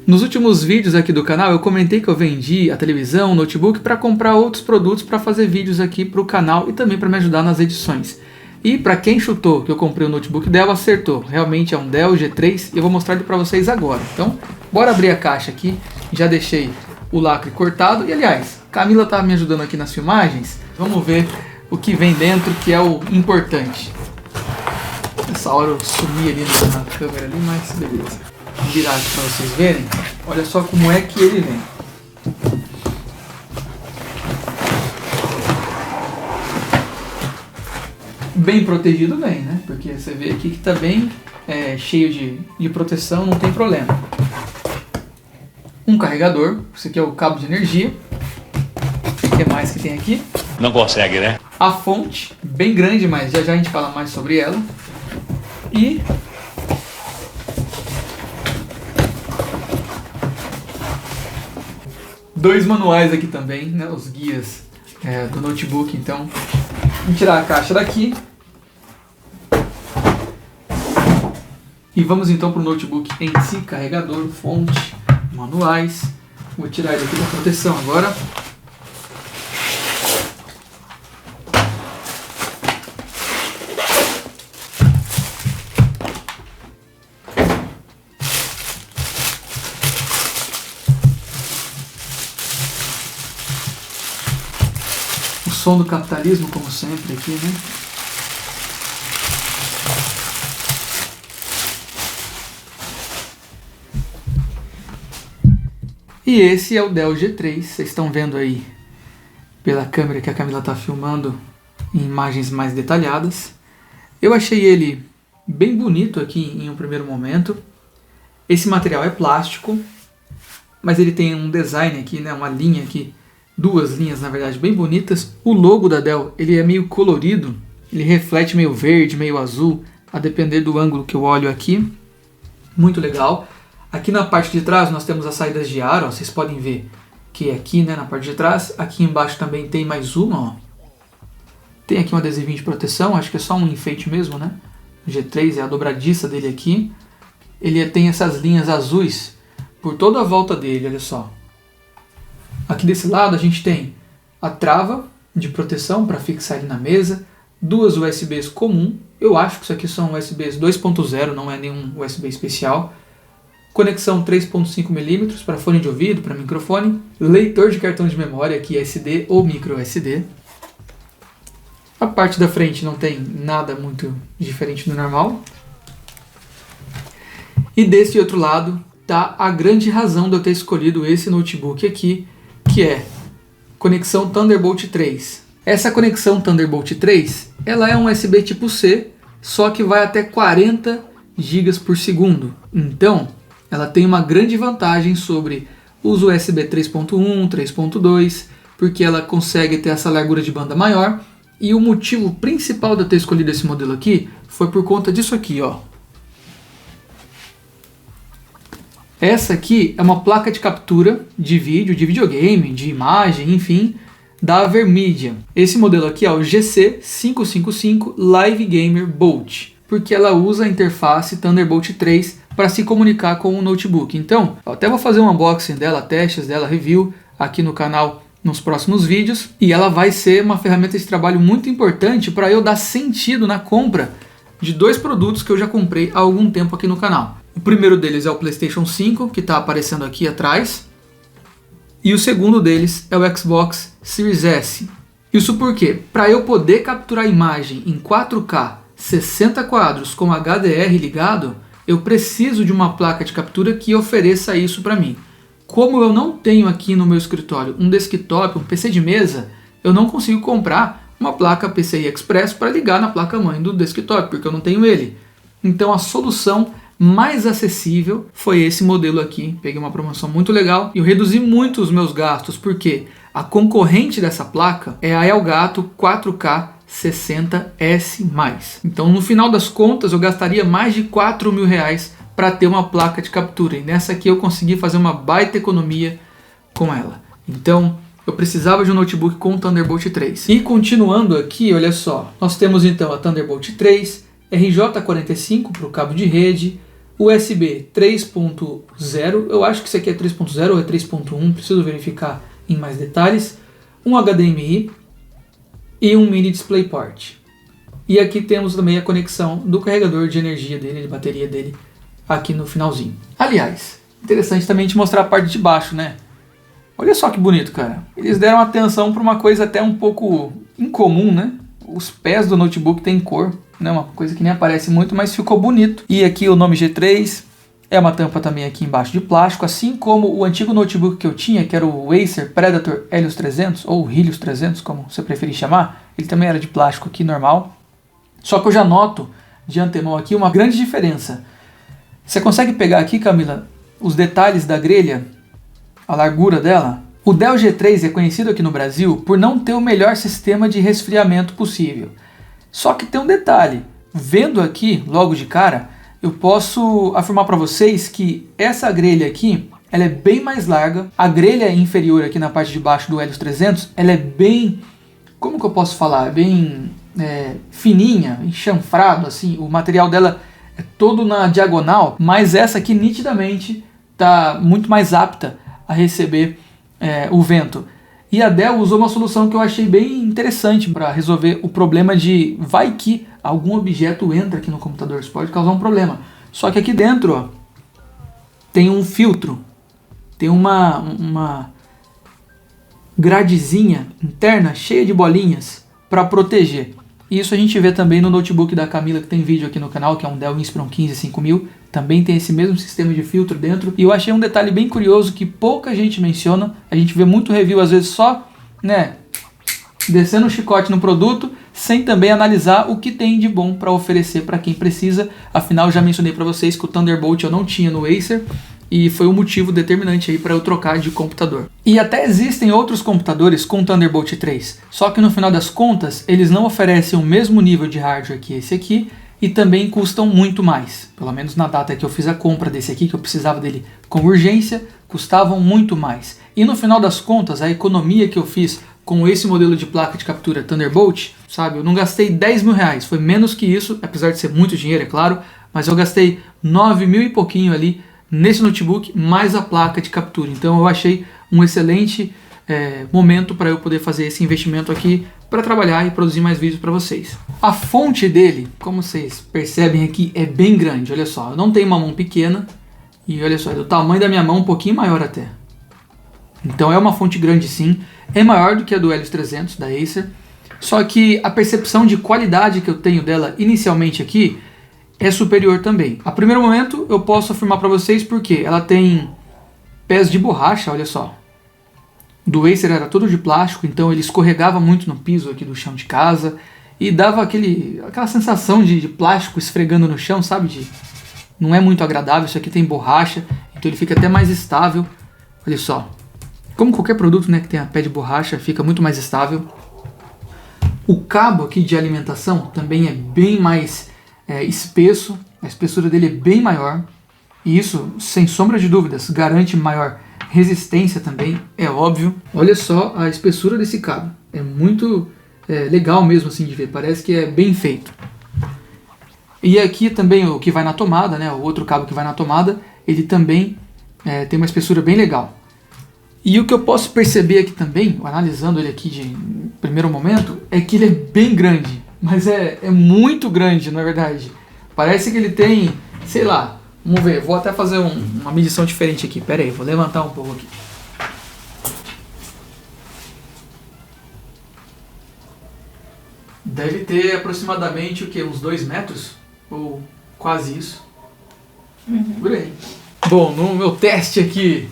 Nos últimos vídeos aqui do canal eu comentei que eu vendi a televisão, o notebook para comprar outros produtos para fazer vídeos aqui para o canal e também para me ajudar nas edições. E para quem chutou que eu comprei o notebook Dell, acertou. Realmente é um Dell G3 e eu vou mostrar ele para vocês agora. Então, bora abrir a caixa aqui. Já deixei o lacre cortado. E aliás, Camila tá me ajudando aqui nas filmagens. Vamos ver o que vem dentro, que é o importante. Nessa hora eu sumi ali na câmera ali, mas beleza. Vou virar aqui para vocês verem. Olha só como é que ele vem. Bem protegido vem, né? Porque você vê aqui que tá bem cheio de proteção, não tem problema. Um carregador, isso aqui é o cabo de energia. O que mais que tem aqui? Não consegue, né? A fonte, bem grande, mas já a gente fala mais sobre ela. E dois manuais aqui também, né? Os guias do notebook. Então, vamos tirar a caixa daqui. E vamos então para o notebook em si, carregador, fonte, manuais. Vou tirar ele aqui da proteção agora. O som do capitalismo, como sempre, aqui, né? E esse é o Dell G3, vocês estão vendo aí pela câmera que a Camila está filmando em imagens mais detalhadas. Eu achei ele bem bonito aqui em um primeiro momento. Esse material é plástico, mas ele tem um design aqui, né, uma linha aqui, duas linhas na verdade bem bonitas. O logo da Dell, ele é meio colorido, ele reflete meio verde, meio azul, a depender do ângulo que eu olho aqui. Muito legal. Aqui na parte de trás nós temos as saídas de ar, ó, vocês podem ver que aqui, né, na parte de trás, aqui embaixo também tem mais uma, ó. Tem aqui um adesivinho de proteção, acho que é só um enfeite mesmo, né? O G3 é a dobradiça dele aqui. Ele tem essas linhas azuis por toda a volta dele, olha só. Aqui desse lado a gente tem a trava de proteção para fixar ele na mesa, duas USBs comum, eu acho que isso aqui são USBs 2.0, não é nenhum USB especial. Conexão 3.5 mm para fone de ouvido, para microfone, leitor de cartão de memória, aqui SD ou micro SD. A parte da frente não tem nada muito diferente do normal. E desse outro lado está a grande razão de eu ter escolhido esse notebook aqui, que é conexão Thunderbolt 3. Essa conexão Thunderbolt 3, ela é um USB tipo C, só que vai até 40 GB por segundo. Então, ela tem uma grande vantagem sobre os USB 3.1, 3.2, porque ela consegue ter essa largura de banda maior. E o motivo principal de eu ter escolhido esse modelo aqui foi por conta disso aqui, ó. Essa aqui é uma placa de captura de vídeo, de videogame, de imagem, enfim, da Avermedia. Esse modelo aqui é o GC555 Live Gamer Bolt, porque ela usa a interface Thunderbolt 3 para se comunicar com o notebook. Então, eu até vou fazer um unboxing dela, testes dela, review aqui no canal nos próximos vídeos, e ela vai ser uma ferramenta de trabalho muito importante para eu dar sentido na compra de dois produtos que eu já comprei há algum tempo aqui no canal. O primeiro deles é o PlayStation 5, que está aparecendo aqui atrás, e o segundo deles é o Xbox Series S. Isso porque, para eu poder capturar a imagem em 4K 60 quadros com HDR ligado, eu preciso de uma placa de captura que ofereça isso para mim. Como eu não tenho aqui no meu escritório um desktop, um PC de mesa, eu não consigo comprar uma placa PCI Express para ligar na placa-mãe do desktop, porque eu não tenho ele. Então a solução mais acessível foi esse modelo aqui. Peguei uma promoção muito legal e eu reduzi muito os meus gastos, porque a concorrente dessa placa é a Elgato 4K 60S+. Então no final das contas eu gastaria mais de R$4.000 para ter uma placa de captura, e nessa aqui eu consegui fazer uma baita economia com ela. Então eu precisava de um notebook com Thunderbolt 3. E continuando aqui, olha só, nós temos então a Thunderbolt 3, RJ45 para o cabo de rede, USB 3.0, eu acho que isso aqui é 3.0 ou é 3.1, preciso verificar em mais detalhes. Um HDMI e um mini DisplayPort. E aqui temos também a conexão do carregador de energia dele, de bateria dele, aqui no finalzinho. Aliás, interessante também te mostrar a parte de baixo, né? Olha só que bonito, cara. Eles deram atenção para uma coisa até um pouco incomum, né? Os pés do notebook têm cor, né? Uma coisa que nem aparece muito, mas ficou bonito. E aqui o nome G3, é uma tampa também aqui embaixo de plástico, assim como o antigo notebook que eu tinha, que era o Acer Predator Helios 300, ou Helios 300, como você preferir chamar. Ele também era de plástico aqui, normal. Só que eu já noto, de antemão aqui, uma grande diferença. Você consegue pegar aqui, Camila, os detalhes da grelha, a largura dela? O Dell G3 é conhecido aqui no Brasil por não ter o melhor sistema de resfriamento possível. Só que tem um detalhe, vendo aqui, logo de cara, eu posso afirmar para vocês que essa grelha aqui, ela é bem mais larga. A grelha inferior aqui na parte de baixo do Helios 300, ela é bem, como que eu posso falar, bem fininha, chanfrado, assim. O material dela é todo na diagonal, mas essa aqui nitidamente está muito mais apta a receber o vento. E a Dell usou uma solução que eu achei bem interessante para resolver o problema de vai que algum objeto entra aqui no computador, isso pode causar um problema. Só que aqui dentro, ó, tem um filtro, tem uma gradezinha interna cheia de bolinhas para proteger. E isso a gente vê também no notebook da Camila, que tem vídeo aqui no canal, que é um Dell Inspiron 15 5000. Também tem esse mesmo sistema de filtro dentro. E eu achei um detalhe bem curioso que pouca gente menciona. A gente vê muito review, às vezes, só, né, descendo o chicote no produto, sem também analisar o que tem de bom para oferecer para quem precisa. Afinal, já mencionei para vocês que o Thunderbolt eu não tinha no Acer. E foi um motivo determinante aí para eu trocar de computador. E até existem outros computadores com Thunderbolt 3. Só que no final das contas, eles não oferecem o mesmo nível de hardware que esse aqui. E também custam muito mais. Pelo menos na data que eu fiz a compra desse aqui, que eu precisava dele com urgência, custavam muito mais. E no final das contas, a economia que eu fiz com esse modelo de placa de captura Thunderbolt, sabe, eu não gastei 10 mil reais, foi menos que isso, apesar de ser muito dinheiro, é claro, mas eu gastei 9 mil e pouquinho ali nesse notebook, mais a placa de captura. Então eu achei um excelente momento para eu poder fazer esse investimento aqui para trabalhar e produzir mais vídeos para vocês. A fonte dele, como vocês percebem aqui, é bem grande. Olha só, eu não tenho uma mão pequena e olha só, é do tamanho da minha mão, um pouquinho maior até. Então é uma fonte grande sim, é maior do que a do Helios 300 da Acer, só que a percepção de qualidade que eu tenho dela inicialmente aqui é superior também. A primeiro momento eu posso afirmar para vocês porque ela tem pés de borracha, olha só. Do Acer era todo de plástico, então ele escorregava muito no piso aqui do chão de casa e dava aquela sensação de plástico esfregando no chão, sabe? Não é muito agradável. Isso aqui tem borracha, então ele fica até mais estável. Olha só, como qualquer produto, né, que tenha pé de borracha, fica muito mais estável. O cabo aqui de alimentação também é bem mais espesso, a espessura dele é bem maior e isso, sem sombra de dúvidas, garante maior resistência também, é óbvio. Olha só a espessura desse cabo, é muito legal mesmo assim de ver, parece que é bem feito. E aqui também o que vai na tomada, né, o outro cabo que vai na tomada, ele também tem uma espessura bem legal. E o que eu posso perceber aqui também, analisando ele aqui de primeiro momento, é que ele é bem grande, mas é muito grande na verdade. Parece que ele tem, sei lá, vamos ver, vou até fazer uma medição diferente aqui. Pera aí, vou levantar um pouco aqui. Deve ter aproximadamente o que? Uns 2 metros? Ou quase isso. Por aí. Bom, no meu teste aqui,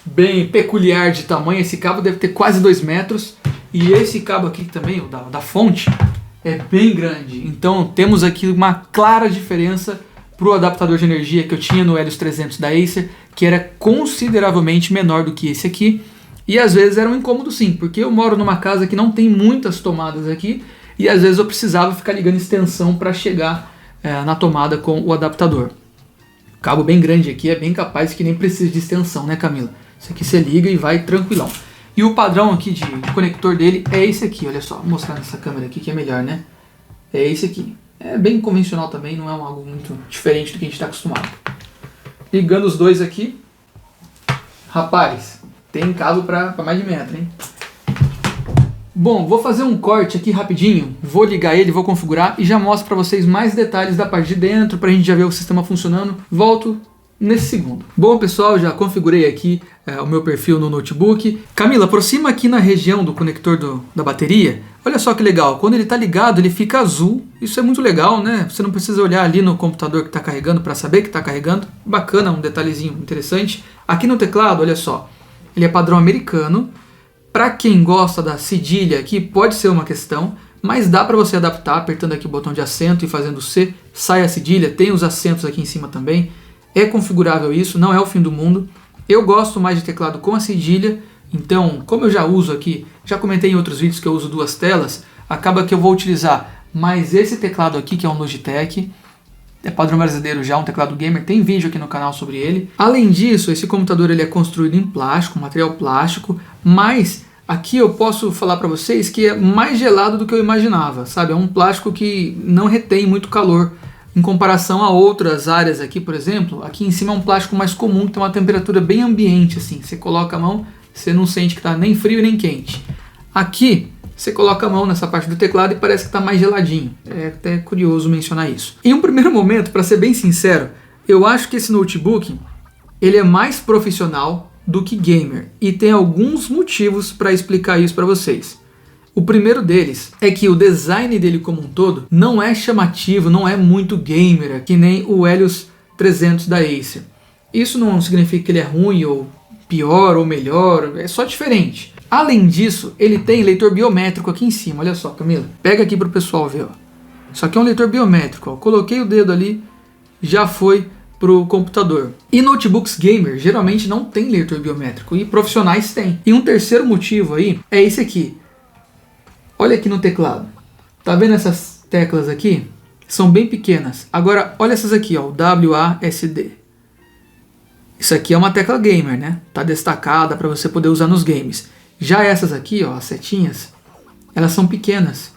bem peculiar de tamanho, esse cabo deve ter quase 2 metros. E esse cabo aqui também, o da fonte, é bem grande. Então temos aqui uma clara diferença para o adaptador de energia que eu tinha no Helios 300 da Acer, que era consideravelmente menor do que esse aqui, e às vezes era um incômodo sim, porque eu moro numa casa que não tem muitas tomadas aqui, e às vezes eu precisava ficar ligando extensão para chegar na tomada com o adaptador. O cabo bem grande aqui é bem capaz que nem precisa de extensão, né, Camila? Isso aqui você liga e vai tranquilão. E o padrão aqui de conector dele é esse aqui, olha só, vou mostrar nessa câmera aqui que é melhor, né? É esse aqui. É bem convencional também, não é algo muito diferente do que a gente está acostumado. Ligando os dois aqui. Rapaz, tem cabo para mais de metro, hein? Bom, vou fazer um corte aqui rapidinho, vou ligar ele, vou configurar e já mostro para vocês mais detalhes da parte de dentro, para a gente já ver o sistema funcionando. Volto nesse segundo. Bom pessoal, já configurei aqui o meu perfil no notebook. Camila, aproxima aqui na região do conector da bateria. Olha só que legal, quando ele está ligado ele fica azul, isso é muito legal, né? Você não precisa olhar ali no computador que está carregando para saber que está carregando. Bacana, um detalhezinho interessante. Aqui no teclado, olha só, ele é padrão americano. Para quem gosta da cedilha aqui, pode ser uma questão, mas dá para você adaptar, apertando aqui o botão de acento e fazendo C, sai a cedilha, tem os acentos aqui em cima também. É configurável isso, não é o fim do mundo. Eu gosto mais de teclado com a cedilha, então, como eu já uso aqui, já comentei em outros vídeos que eu uso duas telas, acaba que eu vou utilizar mais esse teclado aqui, que é um Logitech, é padrão brasileiro já, um teclado gamer, tem vídeo aqui no canal sobre ele. Além disso, esse computador ele é construído em plástico, material plástico, mas aqui eu posso falar para vocês que é mais gelado do que eu imaginava, sabe? É um plástico que não retém muito calor, em comparação a outras áreas aqui, por exemplo, aqui em cima é um plástico mais comum, que tem uma temperatura bem ambiente, assim, você coloca a mão, você não sente que está nem frio nem quente. Aqui, você coloca a mão nessa parte do teclado e parece que está mais geladinho. É até curioso mencionar isso. Em um primeiro momento, para ser bem sincero, eu acho que esse notebook ele é mais profissional do que gamer. E tem alguns motivos para explicar isso para vocês. O primeiro deles é que o design dele como um todo não é chamativo, não é muito gamer, que nem o Helios 300 da Acer. Isso não significa que ele é ruim ou pior ou melhor, é só diferente. Além disso, ele tem leitor biométrico aqui em cima, olha só, Camila. Pega aqui para o pessoal ver, ó. Isso aqui é um leitor biométrico, ó. Coloquei o dedo ali, já foi para o computador. E notebooks gamer geralmente não tem leitor biométrico, e profissionais têm. E um terceiro motivo aí é esse aqui. Olha aqui no teclado. Tá vendo essas teclas aqui? São bem pequenas. Agora, olha essas aqui, ó, o WASD. Isso aqui é uma tecla gamer, né? Tá destacada para você poder usar nos games. Já essas aqui, ó, as setinhas, elas são pequenas,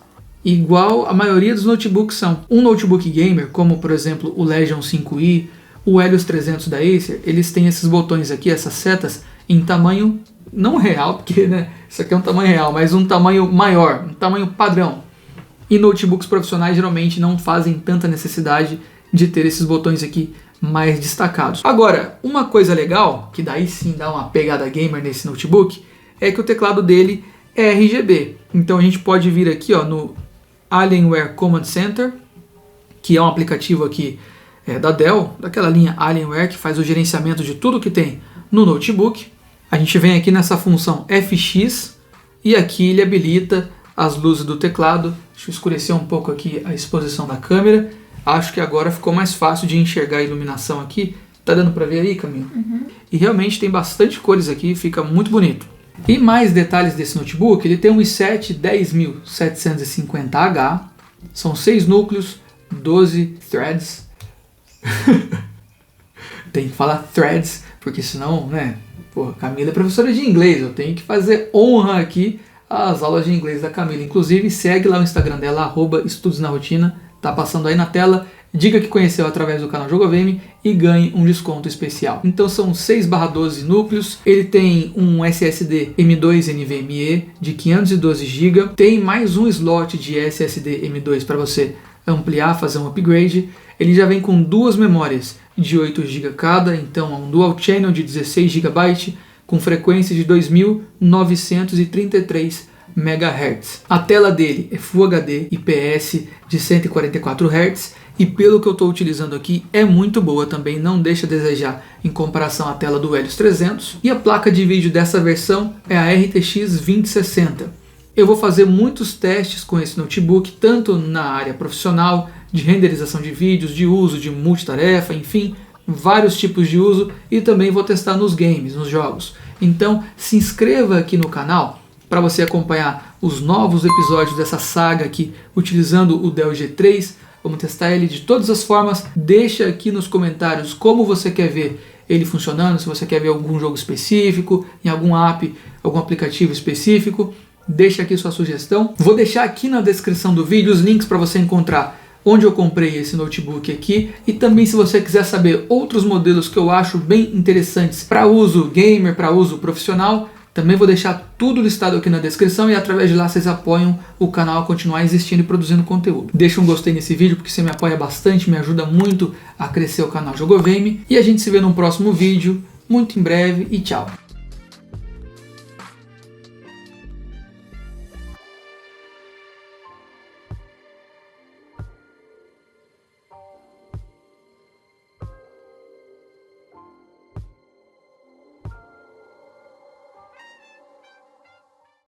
igual a maioria dos notebooks são. Um notebook gamer, como por exemplo o Legion 5i, o Helios 300 da Acer, eles têm esses botões aqui, essas setas, em tamanho não real, porque né, isso aqui é um tamanho real, mas um tamanho maior, um tamanho padrão. E notebooks profissionais geralmente não fazem tanta necessidade de ter esses botões aqui mais destacados. Agora, uma coisa legal, que daí sim dá uma pegada gamer nesse notebook, é que o teclado dele é RGB. Então a gente pode vir aqui ó, no Alienware Command Center, que é um aplicativo aqui da Dell, daquela linha Alienware, que faz o gerenciamento de tudo que tem no notebook. A gente vem aqui nessa função FX e aqui ele habilita as luzes do teclado. Deixa eu escurecer um pouco aqui a exposição da câmera. Acho que agora ficou mais fácil de enxergar a iluminação aqui. Tá dando para ver aí, Camila? Uhum. E realmente tem bastante cores aqui, fica muito bonito. E mais detalhes desse notebook, ele tem um i7 10750H, são 6 núcleos, 12 threads. Tem que falar threads, porque senão, né, pô, Camila é professora de inglês, eu tenho que fazer honra aqui às aulas de inglês da Camila. Inclusive, segue lá o Instagram dela, @estudosnarotina, tá passando aí na tela. Diga que conheceu através do canal Jogaveme e ganhe um desconto especial. Então são 6/12 núcleos, ele tem um SSD M2 NVMe de 512 GB, tem mais um slot de SSD M2 para você ampliar, fazer um upgrade. Ele já vem com duas memórias de 8 GB cada, então é um dual channel de 16 GB com frequência de 2933 MHz. A tela dele é Full HD IPS de 144 Hz e pelo que eu estou utilizando aqui é muito boa também, não deixa a desejar em comparação à tela do Helios 300. E a placa de vídeo dessa versão é a RTX 2060. Eu vou fazer muitos testes com esse notebook, tanto na área profissional, de renderização de vídeos, de uso de multitarefa, enfim, vários tipos de uso, e também vou testar nos games, nos jogos. Então se inscreva aqui no canal para você acompanhar os novos episódios dessa saga aqui, utilizando o Dell G3. Vamos testar ele de todas as formas. Deixa aqui nos comentários como você quer ver ele funcionando, se você quer ver algum jogo específico, em algum app, algum aplicativo específico. Deixa aqui sua sugestão. Vou deixar aqui na descrição do vídeo os links para você encontrar onde eu comprei esse notebook aqui, e também se você quiser saber outros modelos que eu acho bem interessantes para uso gamer, para uso profissional, também vou deixar tudo listado aqui na descrição, e através de lá vocês apoiam o canal a continuar existindo e produzindo conteúdo. Deixa um gostei nesse vídeo porque você me apoia bastante, me ajuda muito a crescer o canal Jogoveme, e a gente se vê num próximo vídeo, muito em breve, e tchau!